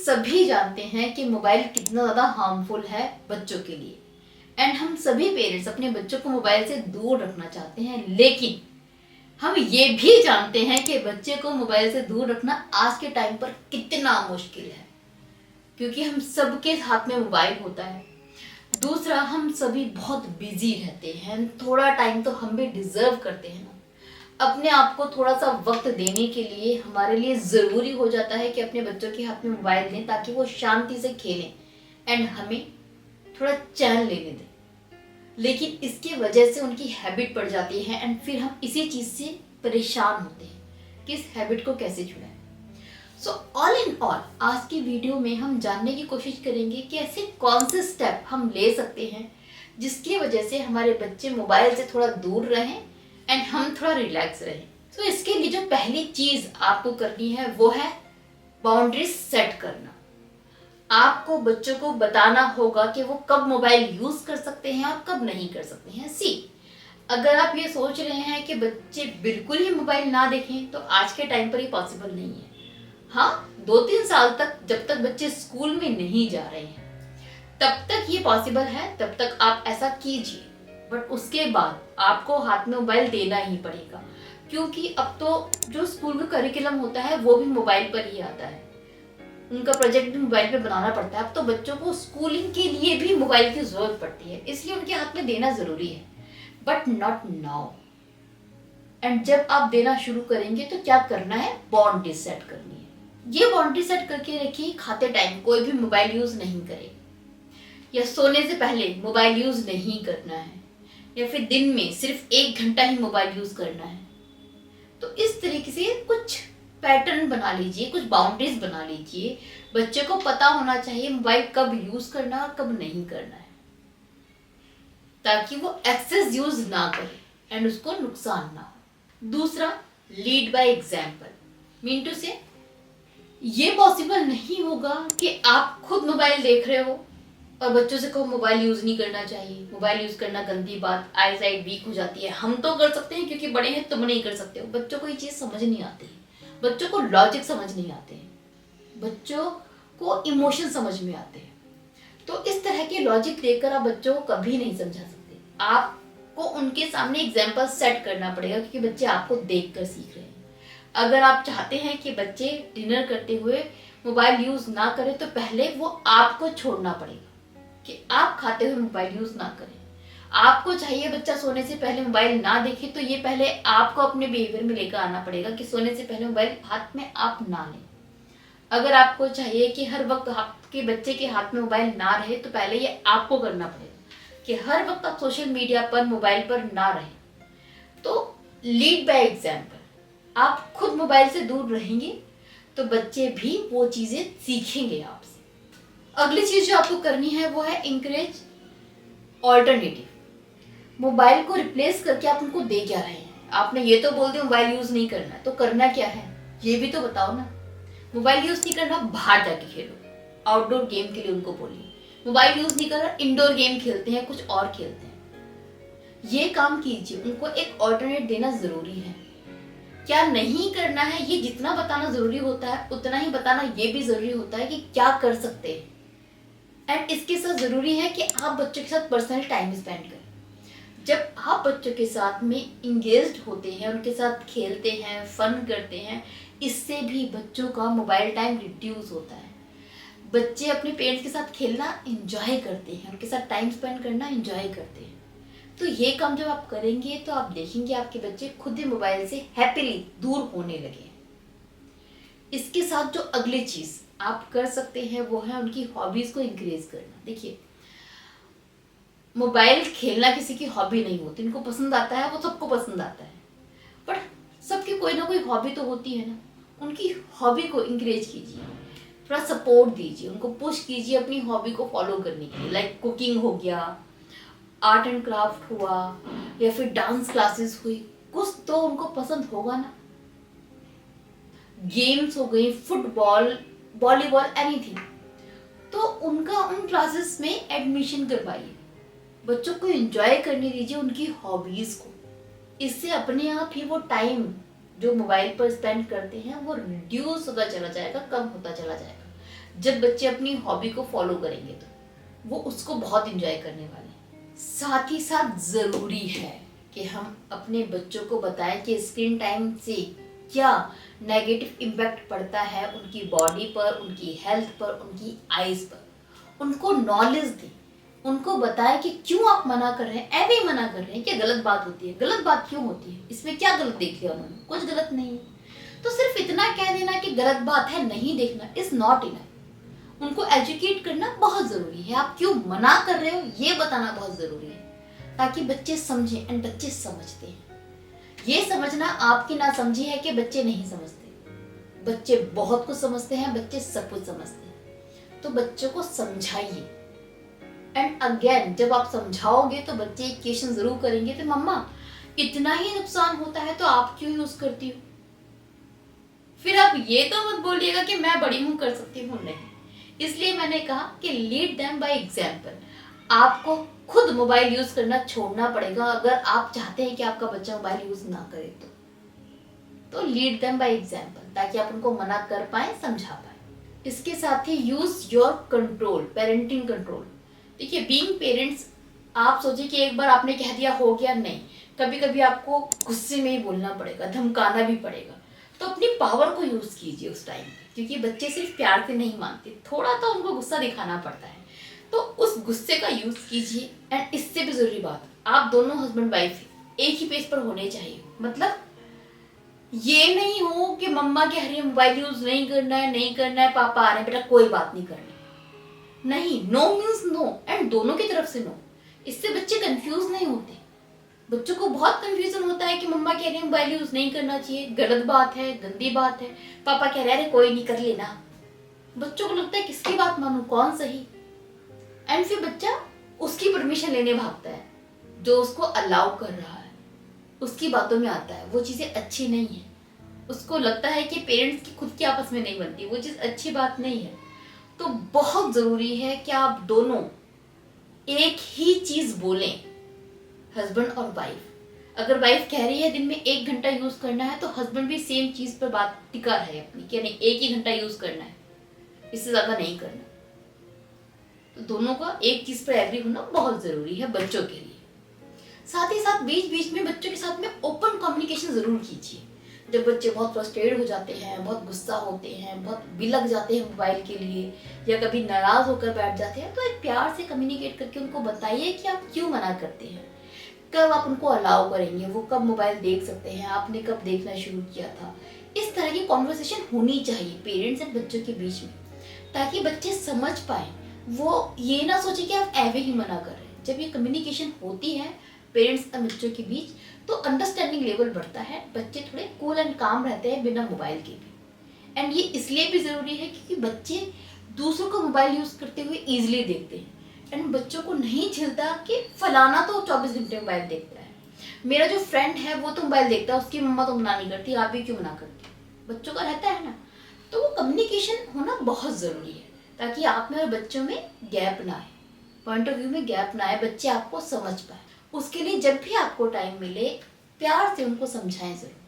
सभी जानते हैं कि मोबाइल कितना ज़्यादा हार्मफुल है बच्चों के लिए एंड हम सभी पेरेंट्स अपने बच्चों को मोबाइल से दूर रखना चाहते हैं, लेकिन हम ये भी जानते हैं कि बच्चे को मोबाइल से दूर रखना आज के टाइम पर कितना मुश्किल है, क्योंकि हम सबके हाथ में मोबाइल होता है। दूसरा, हम सभी बहुत बिजी रहते हैं, थोड़ा टाइम तो हम भी डिजर्व करते हैं ना। अपने आप को थोड़ा सा वक्त देने के लिए हमारे लिए ज़रूरी हो जाता है कि अपने बच्चों के हाथ में मोबाइल दें ताकि वो शांति से खेलें एंड हमें थोड़ा चैन लेने दें। लेकिन इसकी वजह से उनकी हैबिट पड़ जाती है एंड फिर हम इसी चीज़ से परेशान होते हैं कि इस हैबिट को कैसे छुड़ाएं। सो ऑल इन ऑल आज की वीडियो में हम जानने की कोशिश करेंगे कि ऐसे कौन से स्टेप हम ले सकते हैं जिसकी वजह से हमारे बच्चे मोबाइल से थोड़ा दूर रहें एंड हम थोड़ा रिलैक्स रहें। सो इसके लिए जो पहली चीज़ आपको करनी है वो है बाउंड्रीज सेट करना। आपको बच्चों को बताना होगा कि वो कब मोबाइल यूज़ कर सकते हैं और कब नहीं कर सकते हैं। अगर आप ये सोच रहे हैं कि बच्चे बिल्कुल ही मोबाइल ना देखें तो आज के टाइम पर ये पॉसिबल नहीं है। हाँ, 2-3 साल तक जब तक बच्चे स्कूल में नहीं जा रहे हैं तब तक ये पॉसिबल है, तब तक आप ऐसा कीजिए। बट उसके बाद आपको हाथ में मोबाइल देना ही पड़ेगा, क्योंकि अब तो जो स्कूल का करिकुलम होता है वो भी मोबाइल पर ही आता है। उनका प्रोजेक्ट भी मोबाइल पे बनाना पड़ता है। अब तो बच्चों को स्कूलिंग के लिए भी मोबाइल की जरूरत पड़ती है, इसलिए उनके हाथ में देना जरूरी है, बट नॉट नाउ। एंड जब आप देना शुरू करेंगे तो क्या करना है, बाउंड्री सेट करनी है। ये बाउंड्री सेट करके रखिए, खाते टाइम कोई भी मोबाइल यूज नहीं करे, या सोने से पहले मोबाइल यूज नहीं करना है, या फिर दिन में सिर्फ 1 घंटा ही मोबाइल यूज करना है। तो इस तरीके से कुछ पैटर्न बना लीजिए, कुछ बाउंड्रीज बना लीजिए। बच्चे को पता होना चाहिए मोबाइल कब यूज करना और कब नहीं करना है, ताकि वो एक्सेस यूज ना करे एंड उसको नुकसान ना हो। दूसरा, lead by example. Mean to say ये पॉसिबल नहीं होगा कि आप खुद मोबाइल देख रहे हो और बच्चों से कहो मोबाइल यूज नहीं करना चाहिए, मोबाइल यूज करना गंदी बात, आई साइड वीक हो जाती है। हम तो कर सकते हैं क्योंकि बड़े हैं, तुम नहीं कर सकते हो। बच्चों को ये चीज समझ नहीं आती, बच्चों को लॉजिक समझ नहीं आते हैं, बच्चों को इमोशन समझ में आते हैं। तो इस तरह के लॉजिक देकर आप बच्चों को कभी नहीं समझा सकते। आपको उनके सामने एग्जाम्पल सेट करना पड़ेगा, क्योंकि बच्चे आपको देख कर सीख रहे हैं। अगर आप चाहते हैं कि बच्चे डिनर करते हुए मोबाइल यूज ना करें तो पहले वो आपको छोड़ना पड़ेगा कि आप खाते हुए मोबाइल यूज ना करें। आपको चाहिए बच्चा सोने से पहले मोबाइल ना देखे, तो ये पहले आपको अपने बिहेवियर में लेकर आना पड़ेगा कि सोने से पहले मोबाइल हाथ में आप ना लें। अगर आपको चाहिए कि हर वक्त आपके बच्चे के हाथ में मोबाइल ना रहे, तो पहले ये आपको करना पड़ेगा कि हर वक्त आप सोशल मीडिया पर, मोबाइल पर ना रहें। तो लीड बाय एग्जाम्पल। आप खुद मोबाइल से दूर रहेंगे तो बच्चे भी वो चीजें सीखेंगे आपसे। अगली चीज जो आपको करनी है वो है इंकरेज ऑल्टरनेटिव। मोबाइल को रिप्लेस करके आप उनको दे क्या रहे हैं? आपने ये तो बोल दिया मोबाइल यूज नहीं करना, तो करना क्या है ये भी तो बताओ ना। मोबाइल यूज नहीं करना, बाहर जाके खेलो, आउटडोर गेम के लिए उनको बोलिए। मोबाइल यूज नहीं करना, इंडोर गेम खेलते हैं, कुछ और खेलते हैं, ये काम कीजिए। उनको एक ऑल्टरनेट देना जरूरी है। क्या नहीं करना है ये जितना बताना जरूरी होता है, उतना ही बताना ये भी जरूरी होता है कि क्या कर सकते हैं। एंड इसके साथ जरूरी है कि आप बच्चों के साथ पर्सनल टाइम स्पेंड करें। जब आप बच्चों के साथ में इंगेज्ड होते हैं, उनके साथ खेलते हैं, फन करते हैं, इससे भी बच्चों का मोबाइल टाइम रिड्यूस होता है। बच्चे अपने पेरेंट्स के साथ खेलना एंजॉय करते हैं, उनके साथ टाइम स्पेंड करना एंजॉय करते हैं। तो ये काम जब आप करेंगे तो आप देखेंगे आपके बच्चे खुद ही मोबाइल से हैप्पीली दूर होने लगे। इसके साथ जो अगली चीज आप कर सकते हैं वो है उनकी हॉबीज को इंक्रीज करना। देखिए, मोबाइल खेलना किसी की हॉबी नहीं होती, इनको पसंद आता है, वो सबको पसंद आता है, बट सबकी कोई ना कोई हॉबी तो होती है ना। उनकी हॉबी को इंकरेज कीजिए, थोड़ा सपोर्ट दीजिए, उनको पुश कीजिए अपनी हॉबी को फॉलो करने के लिए। लाइक कुकिंग हो गया, आर्ट एंड क्राफ्ट हुआ, या फिर डांस क्लासेस हुई, कुछ तो उनको पसंद होगा ना। गेम्स हो गई, फुटबॉल, वॉलीबॉल, एनीथिंग, तो उनका उन क्लासेस में एडमिशन करवाइए। बच्चों को एंजॉय करने दीजिए उनकी हॉबीज को। इससे अपने आप ही वो टाइम जो मोबाइल पर स्पेंड करते हैं वो रिड्यूस होता चला जाएगा, कम होता चला जाएगा। जब बच्चे अपनी हॉबी को फॉलो करेंगे तो वो उसको बहुत इंजॉय करने वाले हैं। साथ ही साथ ज़रूरी है कि हम अपने बच्चों को बताएं कि स्क्रीन टाइम से क्या नेगेटिव इम्पैक्ट पड़ता है उनकी बॉडी पर, उनकी हेल्थ पर, उनकी आइज़ पर। उनको नॉलेज दें, उनको बताएं कि क्यों आप मना कर रहे हैं, ऐसे ही मना कर रहे हैं कि गलत बात होती है। गलत बात क्यों होती है, इसमें क्या गलत देख लिया उन्होंने, कुछ गलत नहीं है। तो सिर्फ इतना कह देना कि गलत बात है नहीं देखना इज नॉट इनफ। उनको एजुकेट करना बहुत ज़रूरी है, आप क्यों मना कर रहे हो ये बताना बहुत ज़रूरी है, ताकि बच्चे समझें। एंड बच्चे समझते हैं। ये समझना आपकी ना समझी है कि बच्चे नहीं समझते। बच्चे बहुत कुछ समझते हैं, बच्चे सब कुछ समझते हैं। तो बच्चों को समझाइए। एंड अगेन जब आप समझाओगे तो बच्चे एक क्वेश्चन जरूर करेंगे कि मम्मा इतना ही नुकसान होता है तो आप क्यों यूज करती हो। फिर आप ये तो मत बोलिएगा कि मैं बड़ी हूं कर सकती हूँ, नहीं। इसलिए मैंने कहा कि लीड देम बाय एग्जाम्पल। आपको खुद मोबाइल यूज करना छोड़ना पड़ेगा अगर आप चाहते हैं कि आपका बच्चा मोबाइल यूज ना करे तो लीड देम बाय एग्जाम्पल, ताकि आप उनको मना कर पाए, समझा पाए। इसके साथ ही use your control, parenting control. देखिए बीइंग पेरेंट्स, आप सोचिए कि एक बार आपने कह दिया हो गया, नहीं। कभी कभी आपको गुस्से में ही बोलना पड़ेगा, धमकाना भी पड़ेगा। तो अपनी पावर को यूज कीजिए उस टाइम पे, क्योंकि बच्चे सिर्फ प्यार से नहीं मानते, थोड़ा तो उनको गुस्सा दिखाना पड़ता है। तो उस गुस्से का यूज कीजिए। एंड इससे भी जरूरी बात, आप दोनों हस्बैंड वाइफ एक ही पेज पर होने चाहिए। मतलब ये नहीं हो कि मम्मा कह रही है मोबाइल यूज नहीं करना है, नहीं करना है, पापा आ रहे हैं, बेटा कोई बात नहीं करनी। नहीं, नो मीन्स नो, एंड दोनों की तरफ से नो। इससे बच्चे कंफ्यूज नहीं होते। बच्चों को बहुत कंफ्यूजन होता है कि मम्मा कह रही है मोबाइल यूज नहीं करना चाहिए, गलत बात है, गंदी बात है। पापा कह रहे हैं कोई नहीं कर लेना। बच्चों को लगता है किसकी बात मानूं, कौन सही। एंड फिर बच्चा उसकी परमिशन लेने भागता है जो उसको अलाउ कर रहा है, उसकी बातों में आता है। वो चीज़ें अच्छी नहीं है। उसको लगता है कि पेरेंट्स की खुद की आपस में नहीं बनती, वो चीज़ अच्छी बात नहीं है। तो बहुत ज़रूरी है कि आप दोनों एक ही चीज़ बोलें, हस्बैंड और वाइफ। अगर वाइफ कह रही है दिन में 1 घंटा यूज़ करना है तो हस्बैंड भी सेम चीज़ पर बात टिका है अपनी कि नहीं 1 ही घंटा यूज़ करना है, इससे ज़्यादा नहीं करना। तो दोनों का एक चीज़ पर एग्री होना बहुत ज़रूरी है बच्चों के लिए। साथ ही साथ बीच बीच में बच्चों के साथ में ओपन कम्युनिकेशन ज़रूर कीजिए। जब बच्चे बहुत फ्रस्ट्रेटेड हो जाते हैं, बहुत गुस्सा होते हैं, बहुत बिलक जाते हैं मोबाइल के लिए, या कभी नाराज़ होकर बैठ जाते हैं, तो एक प्यार से कम्युनिकेट करके उनको बताइए कि आप क्यों मना करते हैं, कब आप उनको अलाउ करेंगे, वो कब मोबाइल देख सकते हैं, आपने कब देखना शुरू किया था। इस तरह की कॉन्वर्सेशन होनी चाहिए पेरेंट्स एंड बच्चों के बीच में, ताकि बच्चे समझ पाए। वो ये ना सोचे कि आप ऐवे ही मना कर रहे हैं। जब ये कम्युनिकेशन होती है पेरेंट्स और बच्चों के बीच तो अंडरस्टैंडिंग लेवल बढ़ता है, बच्चे थोड़े कूल एंड काम रहते हैं बिना मोबाइल के भी। एंड ये इसलिए भी ज़रूरी है क्योंकि बच्चे दूसरों को मोबाइल यूज़ करते हुए ईजिली देखते हैं। एंड बच्चों को नहीं झिलता कि फलाना तो 24 घंटे मोबाइल देखता है, मेरा जो फ्रेंड है वो तो मोबाइल देखता है, उसकी मम्मा तो मना नहीं करती, आप भी क्यों मना करती। बच्चों का रहता है ना। तो वो कम्युनिकेशन होना बहुत ज़रूरी है, ताकि आप में और बच्चों में गैप ना आए, पॉइंट ऑफ व्यू में गैप ना आए, बच्चे आपको समझ पाए। उसके लिए जब भी आपको टाइम मिले प्यार से उनको समझाएं ज़रूर।